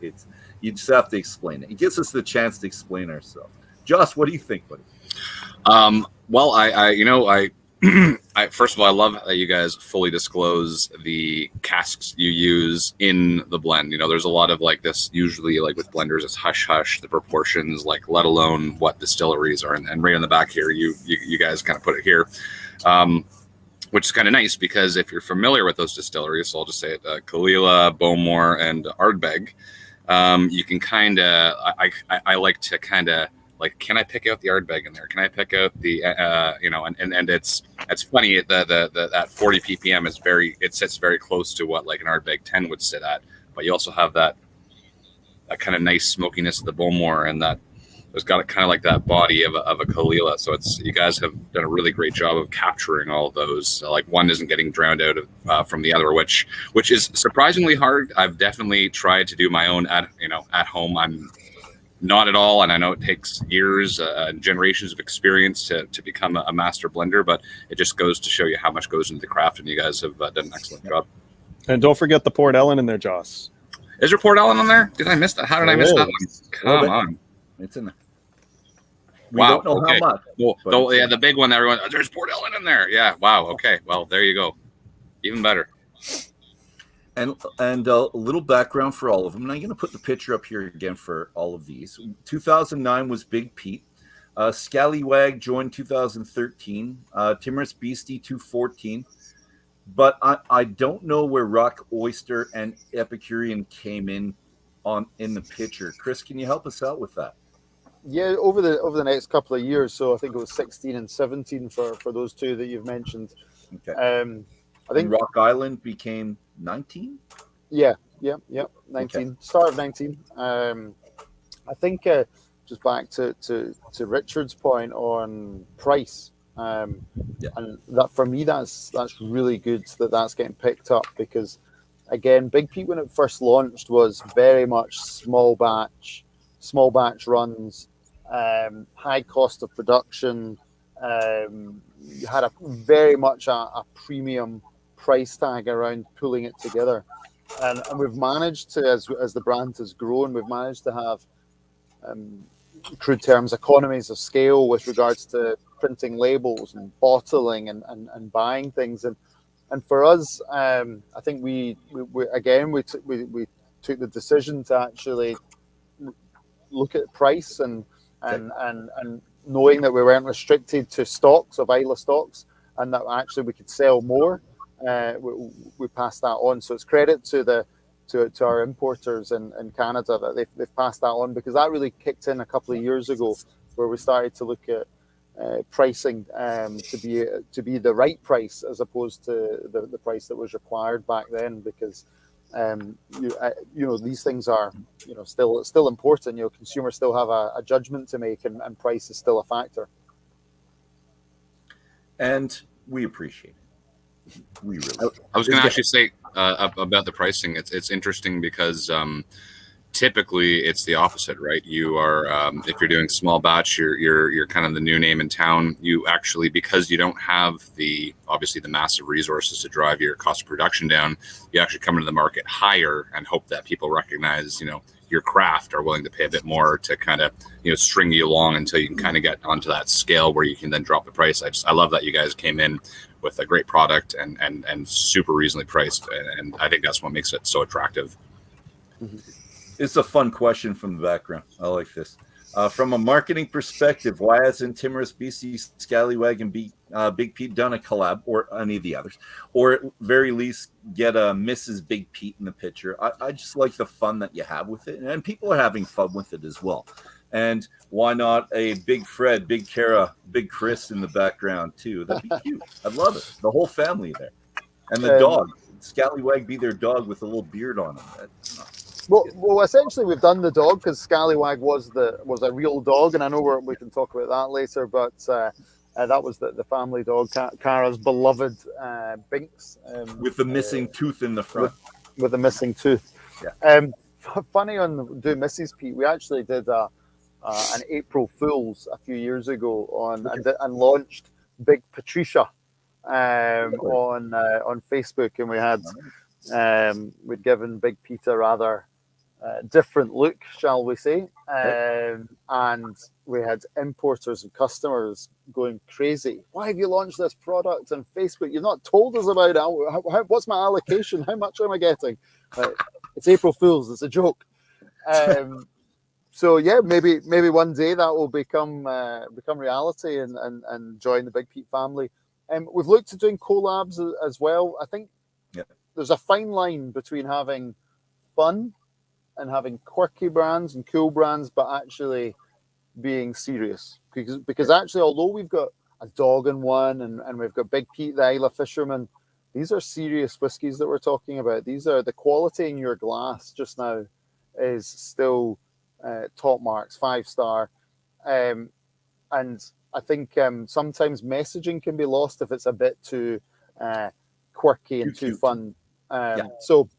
you just have to explain it. It gives us the chance to explain ourselves. Joss, what do you think, buddy? Well, I first of all, I love that you guys fully disclose the casks you use in the blend. You know, there's a lot of like this, usually like with blenders, it's hush, the proportions, like let alone what distilleries are. And right on the back here, you guys kind of put it here, which is kind of nice because if you're familiar with those distilleries, so I'll just say it, Kalila, Bowmore, and Ardbeg, you can kind of, I like to kind of, like, can I pick out the Ardbeg in there? Can I pick out the, and it's funny, that 40 ppm is it sits very close to what like an Ardbeg 10 would sit at, but you also have that kind of nice smokiness of the Bowmore, and that there's got kind of like that body of a Kalila. So you guys have done a really great job of capturing all of those. So like one isn't getting drowned out from the other, which is surprisingly hard. I've definitely tried to do my own at home. I'm not at all, and I know it takes years and generations of experience to become a master blender, but it just goes to show you how much goes into the craft, and you guys have done an excellent job. And don't forget the Port Ellen in there, Joss. Is there Port Ellen in there? Did I miss that? How did I miss that one? Come on. It's in there. We don't know how much. Well, yeah, the big one, everyone, there's Port Ellen in there. Yeah, wow, okay. Well, there you go. Even better. And a little background for all of them. And I'm going to put the picture up here again for all of these. 2009 was Big Pete. Scallywag joined 2013. Timorous Beastie 2014. But I don't know where Rock Oyster and Epicurean came in the picture. Chris, can you help us out with that? Yeah, over the next couple of years. So I think it was 16 and 17 for those two that you've mentioned. Okay. I think Rock Island became 19. Yeah, 19. Okay. Start of 19. I think just back to Richard's point on price, and that for me that's really good that's getting picked up, because again, Big Pete when it first launched was very much small batch runs, high cost of production. You had very much a premium price tag around pulling it together, and we've managed to, as the brand has grown, we've managed to have crude terms economies of scale with regards to printing labels and bottling and buying things, and for us, I think we took the decision to actually look at price and knowing that we weren't restricted to stocks of Isla stocks, and that actually we could sell more. We passed that on, so it's credit to our importers in Canada that they've passed that on, because that really kicked in a couple of years ago, where we started to look at pricing to be the right price as opposed to the price that was required back then, because these things are still important. Consumers still have a judgment to make, and price is still a factor, and we appreciate it. I was going to actually say about the pricing. It's interesting because typically it's the opposite, right? You are if you're doing small batch, you're kind of the new name in town. You actually, because you don't have obviously the massive resources to drive your cost of production down, you actually come into the market higher and hope that people recognize your craft, are willing to pay a bit more to kind of string you along until you can kind of get onto that scale where you can then drop the price. I love that you guys came in with a great product and super reasonably priced, and I think that's what makes it so attractive. It's a fun question from the background. I like this. From a marketing perspective, why hasn't Timorous BC, Scallywag, and Big Pete done a collab, or any of the others, or at very least get a Mrs. Big Pete in the picture? I just like the fun that you have with it, and people are having fun with it as well. And why not a Big Fred, Big Kara, Big Chris in the background too? That'd be cute. I'd love it. The whole family there, and the dog, Scallywag, be their dog with a little beard on him. Well, essentially, we've done the dog because Scallywag was a real dog, and I know we can talk about that later. But that was the family dog, Kara's beloved Binks, with the missing tooth in the front. With the missing tooth. Yeah. Funny on Do Mrs. Pete, we actually did an April Fool's a few years ago and launched Big Patricia on Facebook, and we had we'd given Big Pete a rather different look, shall we say, and we had importers and customers going crazy. Why have you launched this product on Facebook? You've not told us about it. What's my allocation? How much am I getting? It's April Fool's. It's a joke. So yeah, maybe one day that will become reality and join the Big Pete family. We've looked at doing collabs as well. I think there's a fine line between having fun and having quirky brands and cool brands, but actually being serious. Because actually, although we've got a dog in one and we've got Big Pete, the Isla fisherman, these are serious whiskies that we're talking about. These are the quality in your glass just now is still top marks, 5-star. And I think sometimes messaging can be lost if it's a bit too quirky and too fun. So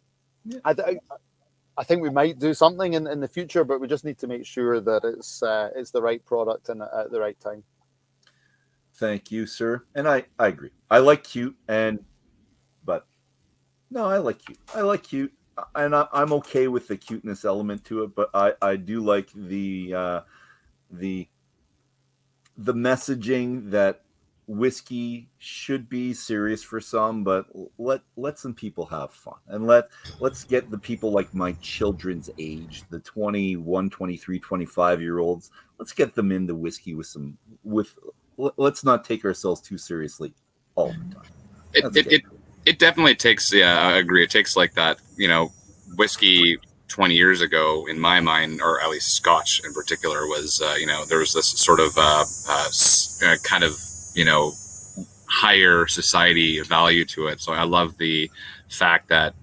I think we might do something in the future, but we just need to make sure that it's the right product and at the right time. Thank you, sir. And I agree. I like cute, but no, I like cute. I like cute, and I'm okay with the cuteness element to it. But I do like the messaging that whiskey should be serious for some, but let some people have fun, and let's get the people like my children's age, the 21, 23, 25-year-olds, let's get them into whiskey let's not take ourselves too seriously all the time. It definitely takes, I agree, it takes like that, whiskey 20 years ago, in my mind, or at least Scotch in particular, was there was this sort of kind of higher society value to it. So I love the fact that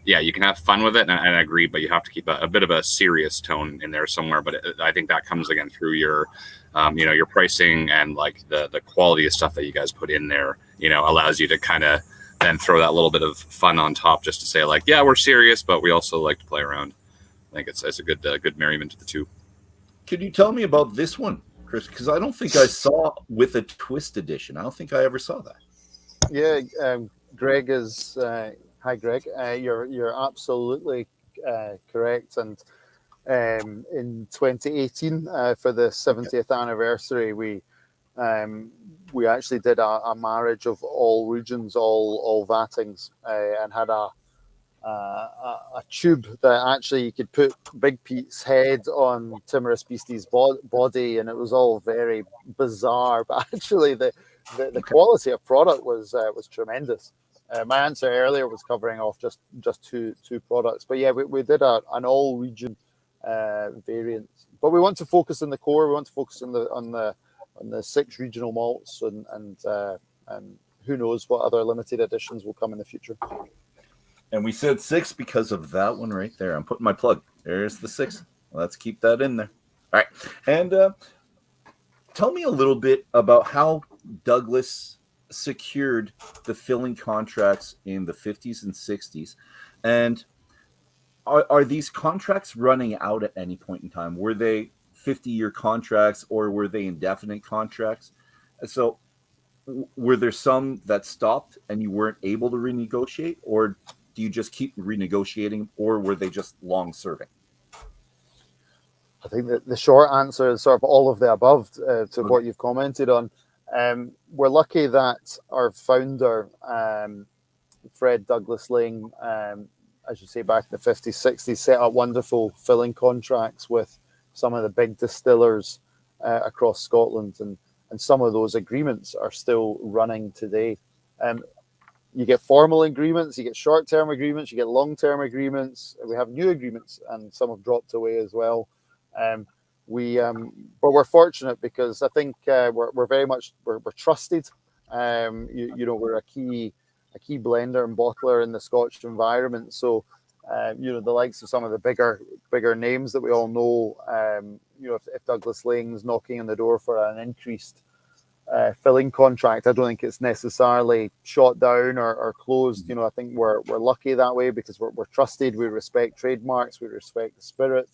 you can have fun with it, and I agree, but you have to keep a bit of a serious tone in there somewhere. But I think that comes again through your your pricing and like the quality of stuff that you guys put in there, allows you to kind of then throw that little bit of fun on top, just to say like, yeah, we're serious, but we also like to play around. I think it's a good merriment to the two. Could you tell me about this one, Chris? Because I don't think I saw with a twist edition. I don't think I ever saw that. Yeah, Greg is. Hi, Greg. You're absolutely correct. And in 2018, for the 70th anniversary, we actually did a marriage of all regions, all vatings, and had a tube that actually you could put Big Pete's head on Timorous Beastie's body, and it was all very bizarre. But actually, the quality of product was tremendous. My answer earlier was covering off just two products, but yeah, we did an all region variant. But we want to focus on the core. We want to focus on the 6 regional malts, and who knows what other limited editions will come in the future. And we said 6 because of that one right there. I'm putting my plug. There's the 6. Let's keep that in there. All right. And tell me a little bit about how Douglas secured the filling contracts in the 50s and 60s. And are these contracts running out at any point in time? Were they 50-year contracts, or were they indefinite contracts? So were there some that stopped and you weren't able to renegotiate, or do you just keep renegotiating, or were they just long serving? I think that the short answer is sort of all of the above to what you've commented on. We're lucky that our founder, Fred Douglas Laing, as you say, back in the 50s, 60s, set up wonderful filling contracts with some of the big distillers across Scotland, and some of those agreements are still running today. You get formal agreements, you get short-term agreements, you get long-term agreements. We have new agreements, and some have dropped away as well. But we're fortunate because I think we're very much we're trusted. We're a key blender and bottler in the Scotch environment. So the likes of some of the bigger names that we all know. If Douglas Laing's knocking on the door for an increased filling contract, I don't think it's necessarily shot down or closed. I think we're lucky that way because we're trusted. We respect trademarks. We respect the spirit.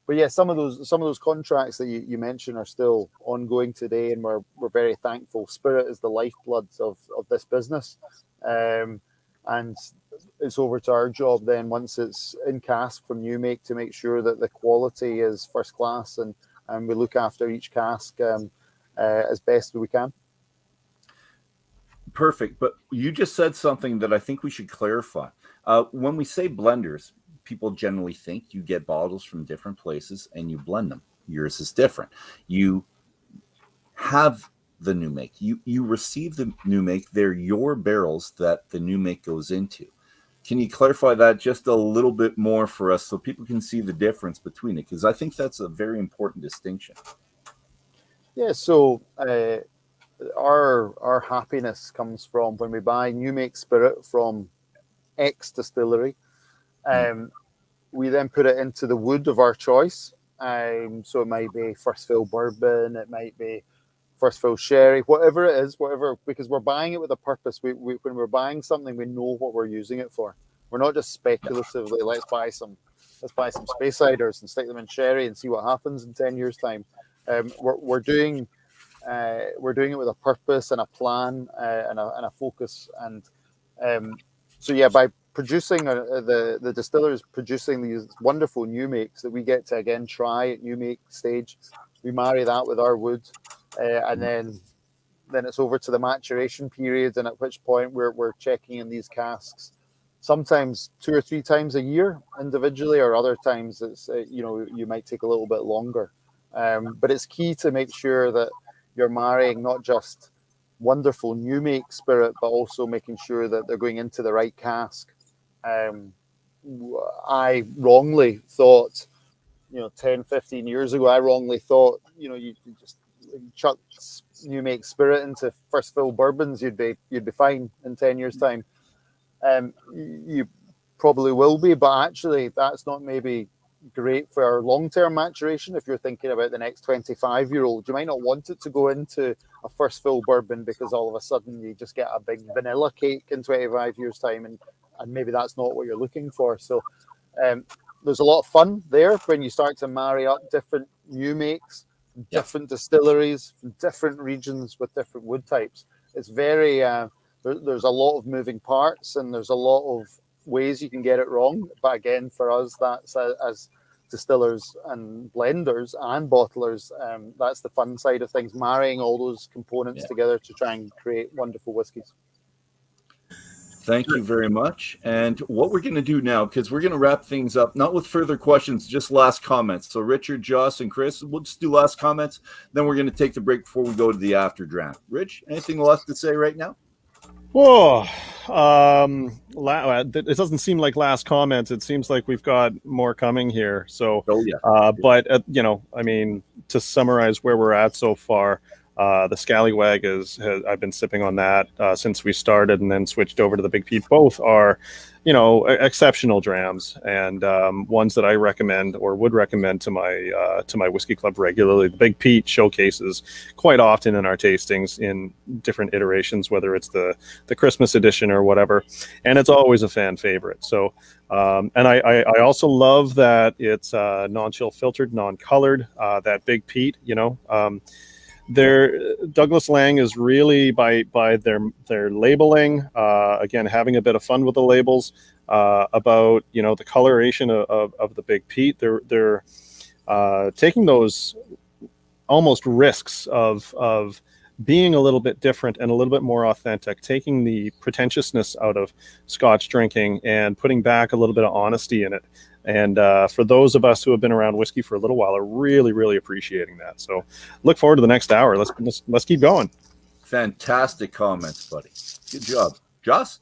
But yeah, some of those contracts that you mentioned are still ongoing today, and we're very thankful. Spirit is the lifeblood of this business, and it's over to our job then once it's in cask from new make to make sure that the quality is first class, and we look after each cask as best we can. Perfect. But you just said something that I think we should clarify. When we say blenders, people generally think you get bottles from different places and you blend them. Yours is different. You have the new make. You receive the new make. They're your barrels that the new make goes into. Can you clarify that just a little bit more for us so people can see the difference between it? Because I think that's a very important distinction. Yeah, so our happiness comes from when we buy new make spirit from X distillery. We then put it into the wood of our choice. So it might be first fill bourbon, it might be first fill sherry, whatever it is, because we're buying it with a purpose. When we're buying something, we know what we're using it for. We're not just speculatively, let's buy some space ciders and stick them in sherry and see what happens in 10 years' time. We're doing it with a purpose and a plan and a focus. And so yeah, by producing the distillers producing these wonderful new makes that we get to again try at new make stage, we marry that with our wood, and then it's over to the maturation period, and at which point we're checking in these casks sometimes 2 or 3 times a year individually, or other times it's you might take a little bit longer. But it's key to make sure that you're marrying not just wonderful new make spirit, but also making sure that they're going into the right cask. I wrongly thought, 10, 15 years ago, you just chuck new make spirit into first fill bourbons, you'd be fine in 10 years' time. You probably will be, but actually that's not maybe great for our long-term maturation. If you're thinking about the next 25-year-old, you might not want it to go into a first fill bourbon because all of a sudden you just get a big vanilla cake in 25 years' time, and maybe that's not what you're looking for. So there's a lot of fun there when you start to marry up different new makes, different distilleries from different regions with different wood types. It's very there's a lot of moving parts, and there's a lot of ways you can get it wrong. But again, for us, that's as distillers and blenders and bottlers, that's the fun side of things, marrying all those components together to try and create wonderful whiskies. Thank you very much. And what we're going to do now, because we're going to wrap things up, not with further questions, just last comments. So Richard, Joss, and Chris, we'll just do last comments. Then we're going to take the break before we go to the after draft. Rich, anything left to say right now? Oh, it doesn't seem like last comments. It seems like we've got more coming here. So, but to summarize where we're at so far, the Scallywag I've been sipping on that since we started, and then switched over to the Big Pete. Both are, exceptional drams, and ones that I recommend or would recommend to my whiskey club regularly. The Big Pete showcases quite often in our tastings in different iterations, whether it's the Christmas edition or whatever, and it's always a fan favorite. So, and I also love that it's non-chill filtered, non-colored. That Big Pete, Douglas Laing is really by their labeling, again, having a bit of fun with the labels, about the coloration of the Big Pete. They're taking those almost risks of being a little bit different and a little bit more authentic, taking the pretentiousness out of Scotch drinking and putting back a little bit of honesty in it. And for those of us who have been around whiskey for a little while, are really, really appreciating that. So look forward to the next hour. Let's keep going. Fantastic comments, buddy. Good job. Joss?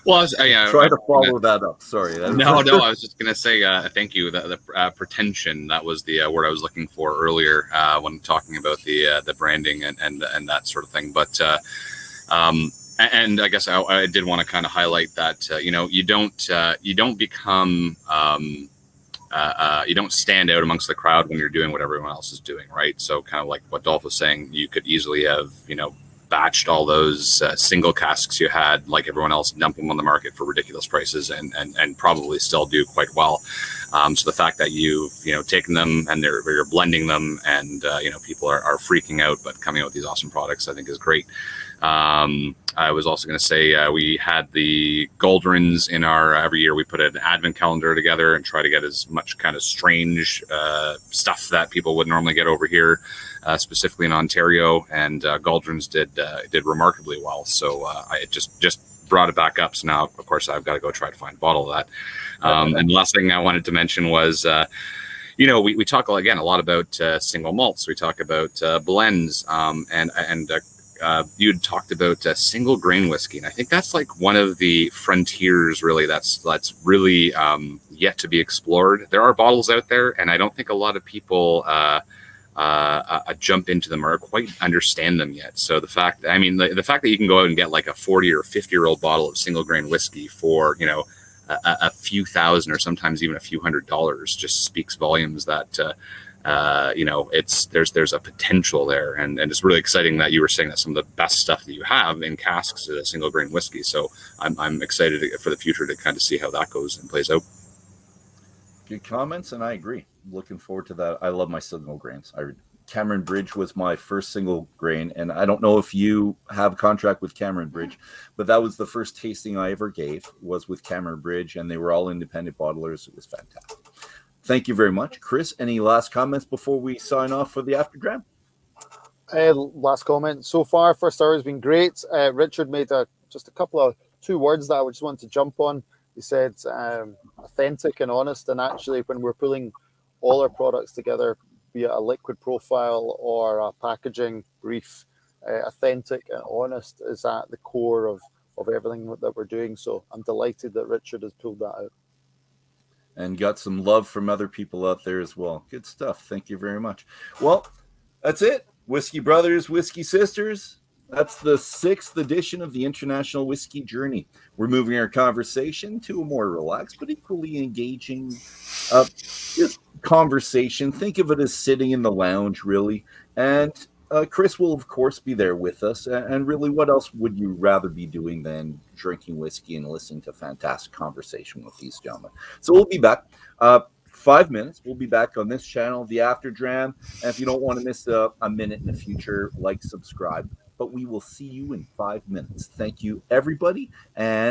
Well, try to follow that up. Sorry. No, I was just going to say thank you. The pretension, that was the word I was looking for earlier when talking about the branding and that sort of thing. But and I guess I did want to kind of highlight that you don't become you don't stand out amongst the crowd when you're doing what everyone else is doing, right? So kind of like what Dolph was saying, you could easily have batched all those single casks you had like everyone else, dump them on the market for ridiculous prices and probably still do quite well. So the fact that you've taken them and you're blending them and people are freaking out but coming out with these awesome products, I think is great. I was also going to say we had the Goldrins in our every year we put an advent calendar together and try to get as much kind of strange stuff that people would normally get over here, specifically in Ontario, and Goldrins did remarkably well. So I just brought it back up. So now, of course, I've got to go try to find a bottle of that. And the last thing I wanted to mention was we talk again a lot about single malts. We talk about blends, and you had talked about single grain whiskey, and I think that's like one of the frontiers really that's really yet to be explored. There are bottles out there, and I don't think a lot of people jump into them or quite understand them yet. So the fact that you can go out and get like a 40 or 50-year-old bottle of single grain whiskey for a few thousand or sometimes even a few $100s just speaks volumes that there's a potential there, and it's really exciting that you were saying that some of the best stuff that you have in casks is a single grain whiskey. So I'm excited for the future to kind of see how that goes and plays out. Good comments, and I agree. Looking forward to that. I love my single grains. Cameron Bridge was my first single grain, and I don't know if you have a contract with Cameron Bridge, but that was the first tasting I ever gave was with Cameron Bridge, and they were all independent bottlers. It was fantastic. Thank you very much. Chris, any last comments before we sign off for the After Dram? Last comment. So far, first hour has been great. Richard made just a couple of 2 words that I just want to jump on. He said authentic and honest, and actually when we're pulling all our products together, be it a liquid profile or a packaging brief, authentic and honest is at the core of everything that we're doing. So I'm delighted that Richard has pulled that out. And got some love from other people out there as well. Good stuff. Thank you very much. Well, that's it. Whiskey Brothers, Whiskey Sisters. That's the 6th edition of the International Whiskey Journey. We're moving our conversation to a more relaxed but equally engaging conversation. Think of it as sitting in the lounge, really. And Chris will, of course, be there with us. And really, what else would you rather be doing than drinking whiskey and listening to fantastic conversation with these gentlemen? So we'll be back. 5 minutes. We'll be back on this channel, the After Dram. And if you don't want to miss a minute in the future, like, subscribe. But we will see you in 5 minutes. Thank you, everybody. And